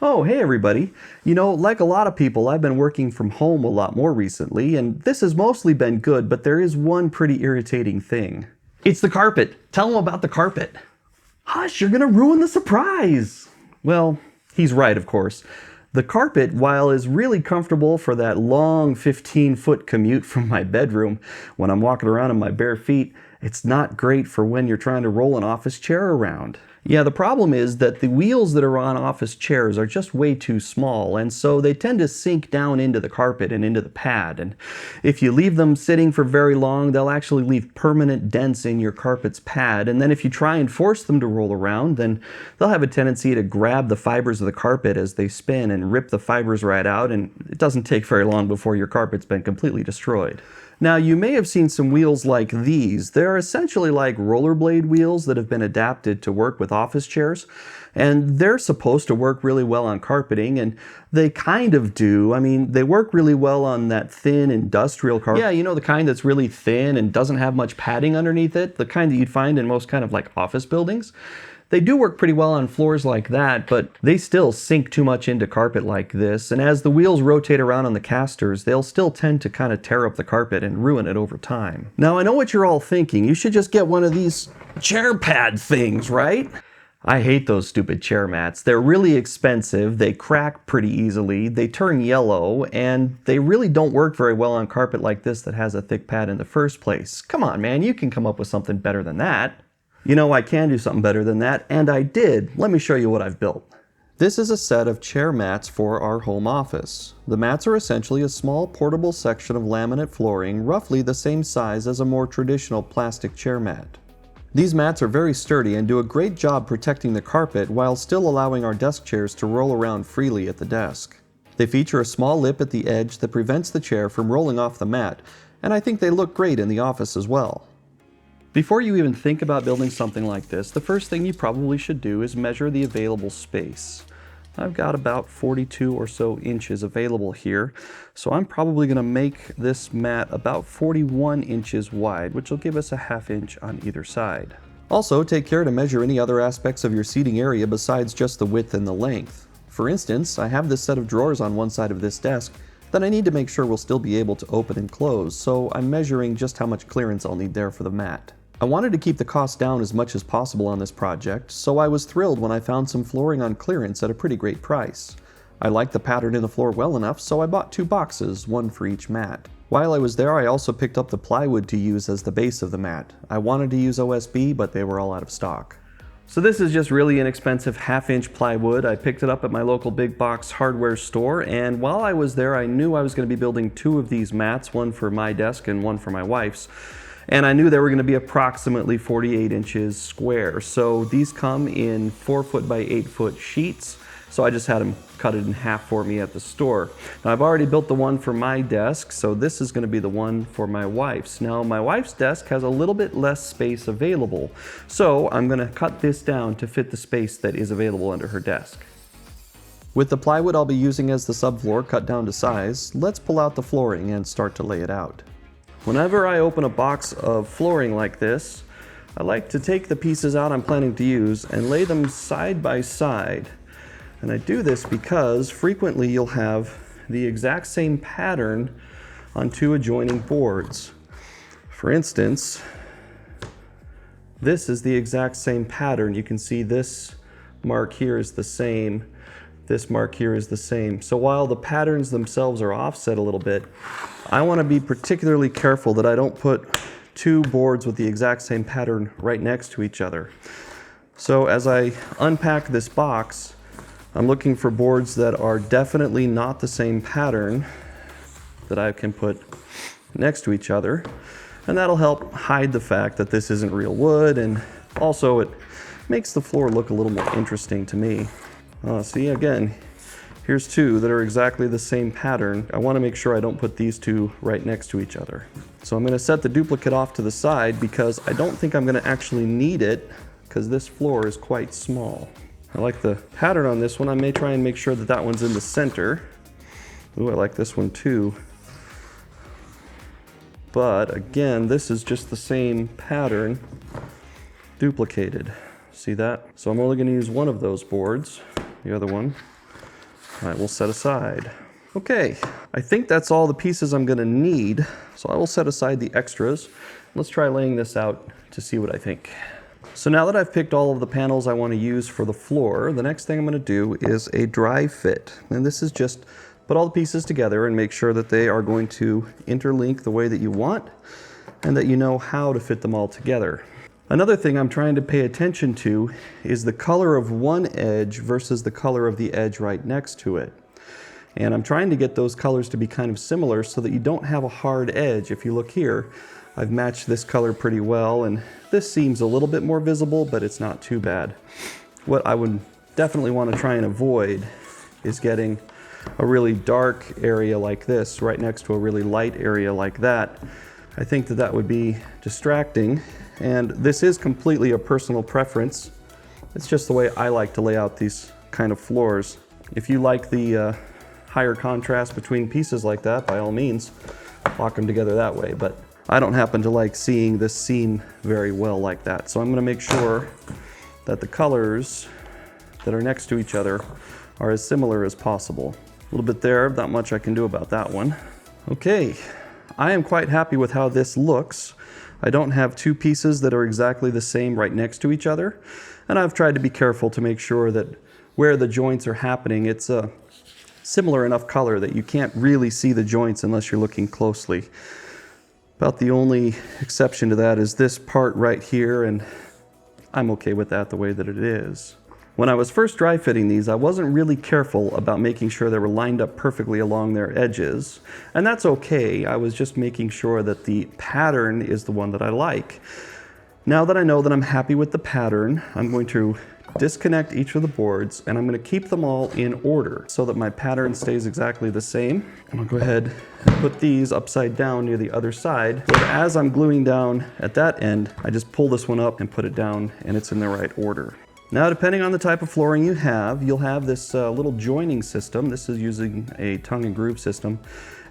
Oh, hey everybody. Like a lot of people, I've been working from home a lot more recently, and this has mostly been good, but there is one pretty irritating thing. It's the carpet. Tell them about the carpet. Hush, you're gonna ruin the surprise. Well, he's right, of course. The carpet, while is really comfortable for that long 15-foot commute from my bedroom when I'm walking around in my bare feet, it's not great for when you're trying to roll an office chair around. Yeah, the problem is that the wheels that are on office chairs are just way too small, and so they tend to sink down into the carpet and into the pad. And if you leave them sitting for very long, they'll actually leave permanent dents in your carpet's pad. And then if you try and force them to roll around, then they'll have a tendency to grab the fibers of the carpet as they spin and rip the fibers right out, and it doesn't take very long before your carpet's been completely destroyed. Now, you may have seen some wheels like these. They're essentially like rollerblade wheels that have been adapted to work with office chairs. And they're supposed to work really well on carpeting, and they kind of do. I mean, they work really well on that thin industrial carpet. Yeah, the kind that's really thin and doesn't have much padding underneath it, the kind that you'd find in most kind of like office buildings. They do work pretty well on floors like that, but they still sink too much into carpet like this, and as the wheels rotate around on the casters, they'll still tend to kind of tear up the carpet and ruin it over time. Now, I know what you're all thinking. You should just get one of these chair pad things, right? I hate those stupid chair mats. They're really expensive, they crack pretty easily, they turn yellow, and they really don't work very well on carpet like this that has a thick pad in the first place. Come on, man, you can come up with something better than that. I can do something better than that, and I did. Let me show you what I've built. This is a set of chair mats for our home office. The mats are essentially a small portable section of laminate flooring, roughly the same size as a more traditional plastic chair mat. These mats are very sturdy and do a great job protecting the carpet while still allowing our desk chairs to roll around freely at the desk. They feature a small lip at the edge that prevents the chair from rolling off the mat, and I think they look great in the office as well. Before you even think about building something like this, the first thing you probably should do is measure the available space. I've got about 42 or so inches available here, so I'm probably going to make this mat about 41 inches wide, which will give us a ½ inch on either side. Also, take care to measure any other aspects of your seating area besides just the width and the length. For instance, I have this set of drawers on one side of this desk that I need to make sure will still be able to open and close, so I'm measuring just how much clearance I'll need there for the mat. I wanted to keep the cost down as much as possible on this project, so I was thrilled when I found some flooring on clearance at a pretty great price. I liked the pattern in the floor well enough, so I bought 2 boxes, one for each mat. While I was there, I also picked up the plywood to use as the base of the mat. I wanted to use OSB, but they were all out of stock. So this is just really inexpensive ½ inch plywood. I picked it up at my local big box hardware store, and while I was there, I knew I was going to be building 2 of these mats, one for my desk and one for my wife's. And I knew they were going to be approximately 48 inches square. So these come in 4-foot by 8-foot sheets. So I just had them cut it in half for me at the store. Now I've already built the one for my desk, so this is going to be the one for my wife's. Now my wife's desk has a little bit less space available, so I'm going to cut this down to fit the space that is available under her desk. With the plywood I'll be using as the subfloor cut down to size, let's pull out the flooring and start to lay it out. Whenever I open a box of flooring like this, I like to take the pieces out I'm planning to use and lay them side by side. And I do this because frequently you'll have the exact same pattern on 2 adjoining boards. For instance, this is the exact same pattern. You can see this mark here is the same, this mark here is the same. So while the patterns themselves are offset a little bit, I want to be particularly careful that I don't put 2 boards with the exact same pattern right next to each other. So as I unpack this box, I'm looking for boards that are definitely not the same pattern that I can put next to each other. And that'll help hide the fact that this isn't real wood, and also it makes the floor look a little more interesting to me. See, again, here's 2 that are exactly the same pattern. I want to make sure I don't put these 2 right next to each other. So I'm going to set the duplicate off to the side because I don't think I'm going to actually need it because this floor is quite small. I like the pattern on this one. I may try and make sure that that one's in the center. Ooh, I like this one too. But again, this is just the same pattern duplicated. See that? So I'm only going to use one of those boards. The other one I will set aside. Okay, I think that's all the pieces I'm gonna need, so I will set aside the extras. Let's try laying this out to see what I think. So now that I've picked all of the panels I want to use for the floor, the next thing I'm going to do is a dry fit. And this is just put all the pieces together and make sure that they are going to interlink the way that you want and that you know how to fit them all together. Another thing I'm trying to pay attention to is the color of one edge versus the color of the edge right next to it. And I'm trying to get those colors to be kind of similar so that you don't have a hard edge. If you look here, I've matched this color pretty well, and this seems a little bit more visible, but it's not too bad. What I would definitely want to try and avoid is getting a really dark area like this right next to a really light area like that. I think that that would be distracting, and this is completely a personal preference. It's just the way I like to lay out these kind of floors. If you like the higher contrast between pieces like that, by all means, lock them together that way. But I don't happen to like seeing this seam very well like that. So I'm going to make sure that the colors that are next to each other are as similar as possible. A little bit there, not much I can do about that one. Okay, I am quite happy with how this looks. I don't have two pieces that are exactly the same right next to each other. And I've tried to be careful to make sure that where the joints are happening, it's a similar enough color that you can't really see the joints unless you're looking closely. About the only exception to that is this part right here, and I'm okay with that the way that it is. When I was first dry fitting these, I wasn't really careful about making sure they were lined up perfectly along their edges. And that's okay, I was just making sure that the pattern is the one that I like. Now that I know that I'm happy with the pattern, I'm going to disconnect each of the boards, and I'm going to keep them all in order so that my pattern stays exactly the same. And I'll go ahead and put these upside down near the other side. But as I'm gluing down at that end, I just pull this one up and put it down, and it's in the right order. Now, depending on the type of flooring you have, you'll have this little joining system. This is using a tongue and groove system.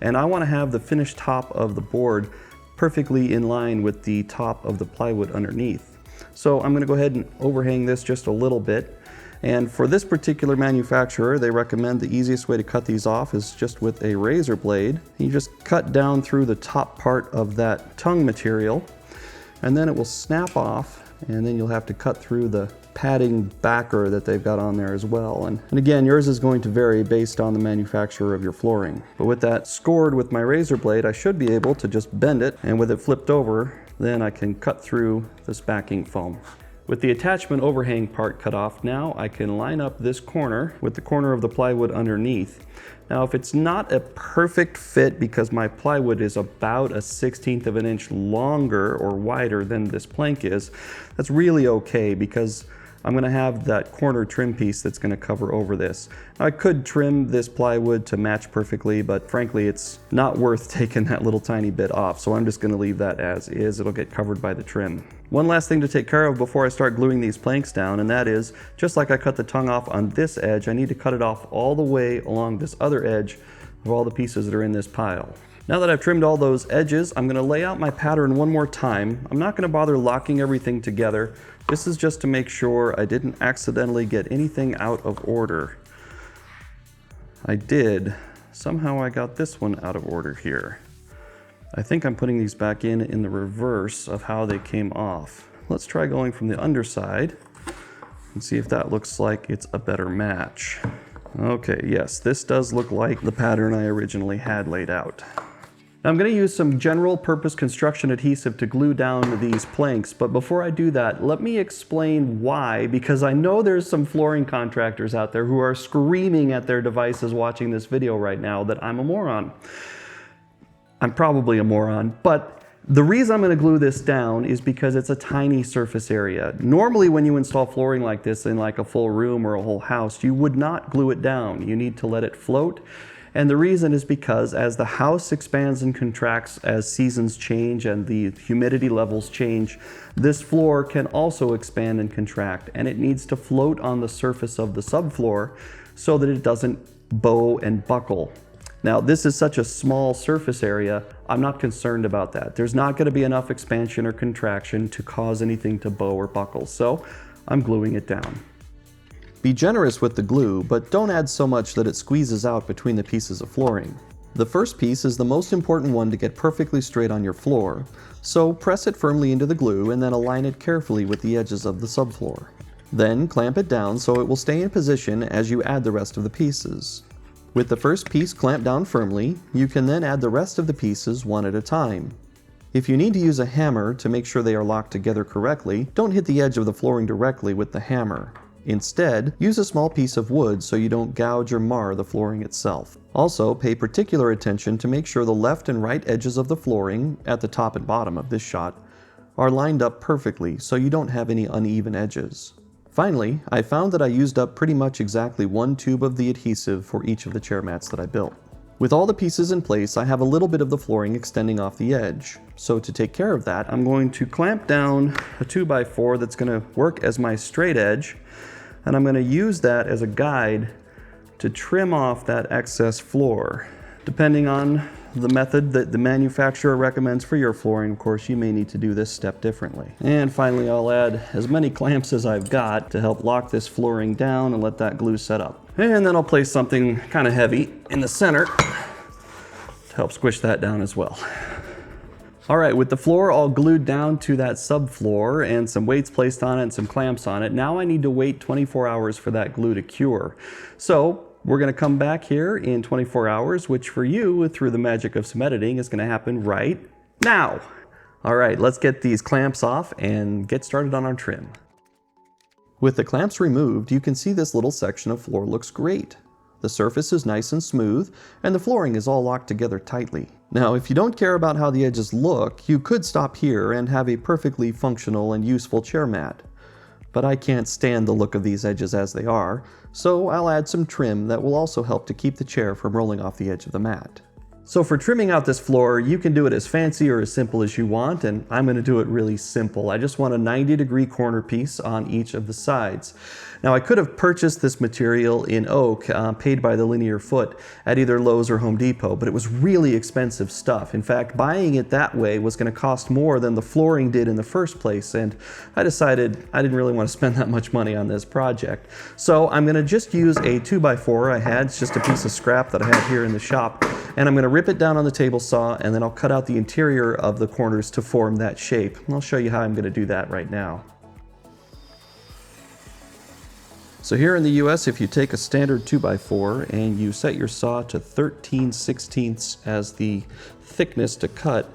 And I want to have the finished top of the board perfectly in line with the top of the plywood underneath. So I'm going to go ahead and overhang this just a little bit. And for this particular manufacturer, they recommend the easiest way to cut these off is just with a razor blade. You just cut down through the top part of that tongue material, and then it will snap off, and then you'll have to cut through the padding backer that they've got on there as well. And again, yours is going to vary based on the manufacturer of your flooring. But with that scored with my razor blade, I should be able to just bend it, and with it flipped over, then I can cut through this backing foam. With the attachment overhang part cut off, now I can line up this corner with the corner of the plywood underneath. Now, if it's not a perfect fit because my plywood is about a 1/16 of an inch longer or wider than this plank is, that's really okay because I'm going to have that corner trim piece that's going to cover over this. Now, I could trim this plywood to match perfectly, but frankly, it's not worth taking that little tiny bit off, so I'm just going to leave that as is. It'll get covered by the trim. One last thing to take care of before I start gluing these planks down, and that is, just like I cut the tongue off on this edge, I need to cut it off all the way along this other edge of all the pieces that are in this pile. Now that I've trimmed all those edges, I'm going to lay out my pattern one more time. I'm not going to bother locking everything together. This is just to make sure I didn't accidentally get anything out of order. I did. Somehow I got this one out of order here. I think I'm putting these back in the reverse of how they came off. Let's try going from the underside and see if that looks like it's a better match. Okay, yes, this does look like the pattern I originally had laid out. Now I'm going to use some general purpose construction adhesive to glue down these planks, but before I do that, let me explain why, because I know there's some flooring contractors out there who are screaming at their devices watching this video right now that I'm a moron. I'm probably a moron, but the reason I'm going to glue this down is because it's a tiny surface area. Normally when you install flooring like this in like a full room or a whole house, you would not glue it down. You need to let it float. And the reason is because as the house expands and contracts, as seasons change and the humidity levels change, this floor can also expand and contract, and it needs to float on the surface of the subfloor so that it doesn't bow and buckle. Now, this is such a small surface area, I'm not concerned about that. There's not going to be enough expansion or contraction to cause anything to bow or buckle, so I'm gluing it down. Be generous with the glue, but don't add so much that it squeezes out between the pieces of flooring. The first piece is the most important one to get perfectly straight on your floor, so press it firmly into the glue and then align it carefully with the edges of the subfloor. Then clamp it down so it will stay in position as you add the rest of the pieces. With the first piece clamped down firmly, you can then add the rest of the pieces one at a time. If you need to use a hammer to make sure they are locked together correctly, don't hit the edge of the flooring directly with the hammer. Instead, use a small piece of wood so you don't gouge or mar the flooring itself. Also, pay particular attention to make sure the left and right edges of the flooring, at the top and bottom of this shot, are lined up perfectly so you don't have any uneven edges. Finally, I found that I used up pretty much exactly 1 tube of the adhesive for each of the chair mats that I built. With all the pieces in place, I have a little bit of the flooring extending off the edge. So to take care of that, I'm going to clamp down a 2x4 that's going to work as my straight edge, and I'm going to use that as a guide to trim off that excess floor. Depending on the method that the manufacturer recommends for your flooring, of course, you may need to do this step differently. And finally, I'll add as many clamps as I've got to help lock this flooring down and let that glue set up. And then I'll place something kind of heavy in the center to help squish that down as well. All right, with the floor all glued down to that subfloor and some weights placed on it and some clamps on it, now I need to wait 24 hours for that glue to cure. So we're going to come back here in 24 hours, which for you, through the magic of some editing, is going to happen right now. All right, let's get these clamps off and get started on our trim. With the clamps removed, you can see this little section of floor looks great. The surface is nice and smooth, and the flooring is all locked together tightly. Now, if you don't care about how the edges look, you could stop here and have a perfectly functional and useful chair mat. But I can't stand the look of these edges as they are, so I'll add some trim that will also help to keep the chair from rolling off the edge of the mat. So for trimming out this floor, you can do it as fancy or as simple as you want, and I'm going to do it really simple. I just want a 90-degree corner piece on each of the sides. Now, I could have purchased this material in oak, paid by the linear foot, at either Lowe's or Home Depot, but it was really expensive stuff. In fact, buying it that way was going to cost more than the flooring did in the first place, and I decided I didn't really want to spend that much money on this project. So I'm going to just use a 2x4 I had. It's just a piece of scrap that I have here in the shop, and I'm going to rip it down on the table saw, and then I'll cut out the interior of the corners to form that shape. And I'll show you how I'm going to do that right now. So here in the US, if you take a standard 2x4 and you set your saw to 13/16 as the thickness to cut,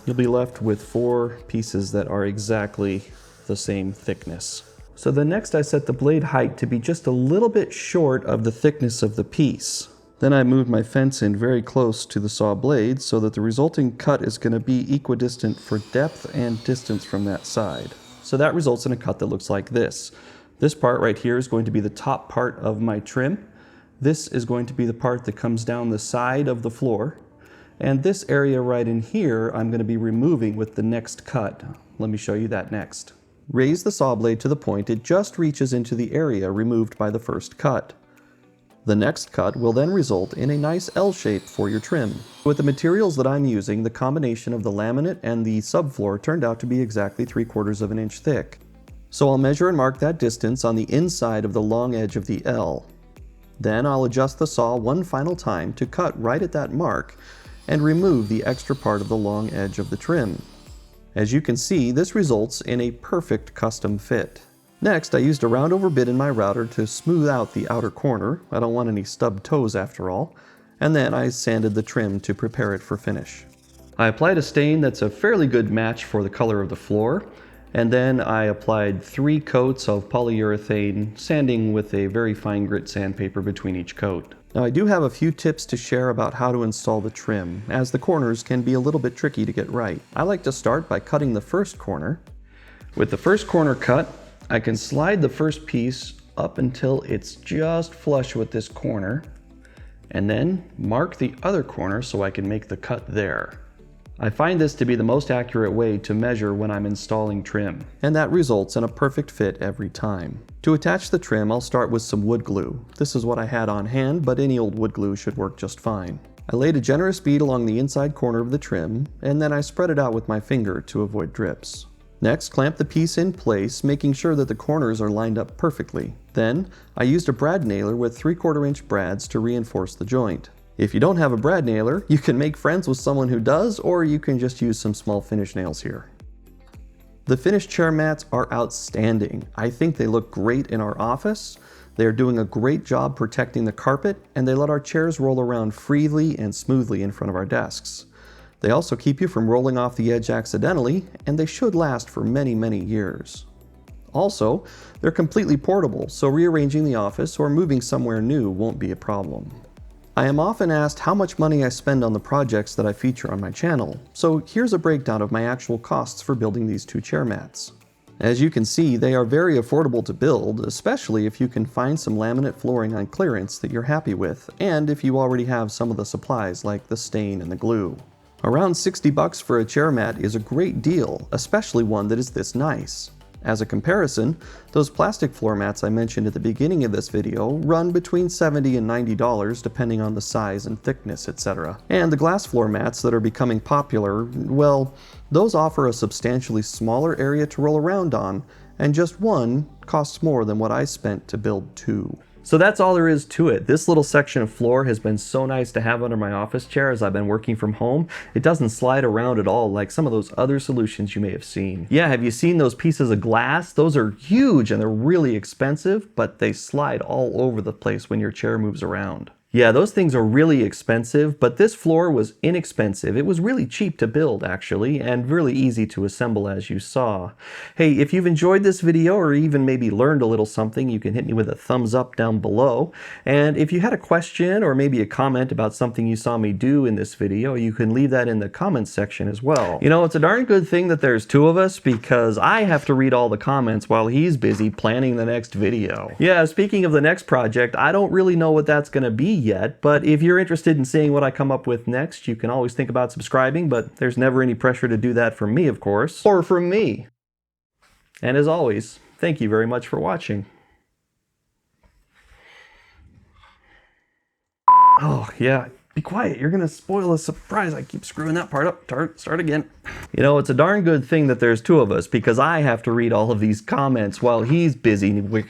you'll be left with 4 pieces that are exactly the same thickness. So then next I set the blade height to be just a little bit short of the thickness of the piece. Then I moved my fence in very close to the saw blade so that the resulting cut is going to be equidistant for depth and distance from that side. So that results in a cut that looks like this. This part right here is going to be the top part of my trim. This is going to be the part that comes down the side of the floor. And this area right in here, I'm going to be removing with the next cut. Let me show you that next. Raise the saw blade to the point it just reaches into the area removed by the first cut. The next cut will then result in a nice L shape for your trim. With the materials that I'm using, the combination of the laminate and the subfloor turned out to be exactly 3/4 of an inch thick. So I'll measure and mark that distance on the inside of the long edge of the L. Then I'll adjust the saw one final time to cut right at that mark and remove the extra part of the long edge of the trim. As you can see, this results in a perfect custom fit. Next, I used a round over bit in my router to smooth out the outer corner. I don't want any stubbed toes after all. And then I sanded the trim to prepare it for finish. I applied a stain that's a fairly good match for the color of the floor. And then I applied 3 coats of polyurethane, sanding with a very fine grit sandpaper between each coat. Now I do have a few tips to share about how to install the trim, as the corners can be a little bit tricky to get right. I like to start by cutting the first corner. With the first corner cut, I can slide the first piece up until it's just flush with this corner, and then mark the other corner so I can make the cut there. I find this to be the most accurate way to measure when I'm installing trim, and that results in a perfect fit every time. To attach the trim, I'll start with some wood glue. This is what I had on hand, but any old wood glue should work just fine. I laid a generous bead along the inside corner of the trim, and then I spread it out with my finger to avoid drips. Next, clamp the piece in place, making sure that the corners are lined up perfectly. Then, I used a brad nailer with 3/4 inch brads to reinforce the joint. If you don't have a brad nailer, you can make friends with someone who does, or you can just use some small finish nails here. The finished chair mats are outstanding. I think they look great in our office. They are doing a great job protecting the carpet, and they let our chairs roll around freely and smoothly in front of our desks. They also keep you from rolling off the edge accidentally, and they should last for many, many years. Also, they're completely portable, so rearranging the office or moving somewhere new won't be a problem. I am often asked how much money I spend on the projects that I feature on my channel, so here's a breakdown of my actual costs for building these two chair mats. As you can see, they are very affordable to build, especially if you can find some laminate flooring on clearance that you're happy with, and if you already have some of the supplies like the stain and the glue. Around $60 for a chair mat is a great deal, especially one that is this nice. As a comparison, those plastic floor mats I mentioned at the beginning of this video run between $70 and $90 depending on the size and thickness, etc. And the glass floor mats that are becoming popular, well, those offer a substantially smaller area to roll around on, and just one costs more than what I spent to build two. So that's all there is to it. This little section of floor has been so nice to have under my office chair as I've been working from home. It doesn't slide around at all like some of those other solutions you may have seen. Yeah, have you seen those pieces of glass? Those are huge and they're really expensive, but they slide all over the place when your chair moves around. Yeah, those things are really expensive, but this floor was inexpensive. It was really cheap to build, actually, and really easy to assemble, as you saw. Hey, if you've enjoyed this video or even maybe learned a little something, you can hit me with a thumbs up down below. And if you had a question or maybe a comment about something you saw me do in this video, you can leave that in the comments section as well. You know, it's a darn good thing that there's two of us because I have to read all the comments while he's busy planning the next video. Yeah, speaking of the next project, I don't really know what that's going to be yet, but if you're interested in seeing what I come up with next, you can always think about subscribing, but there's never any pressure to do that from me, of course, or from me. And as always, thank you very much for watching. Oh, yeah. Be quiet. You're going to spoil a surprise. I keep screwing that part up. Start again. You know, it's a darn good thing that there's two of us because I have to read all of these comments while he's busy. Dang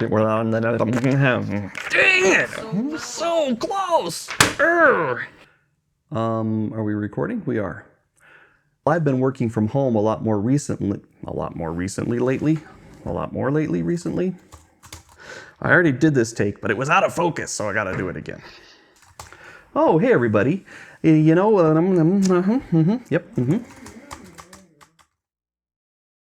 it! I'm so close! Are we recording? We are. I've been working from home a lot more recently lately. I already did this take, but it was out of focus, so I gotta do it again. Oh, hey everybody. You know, yep.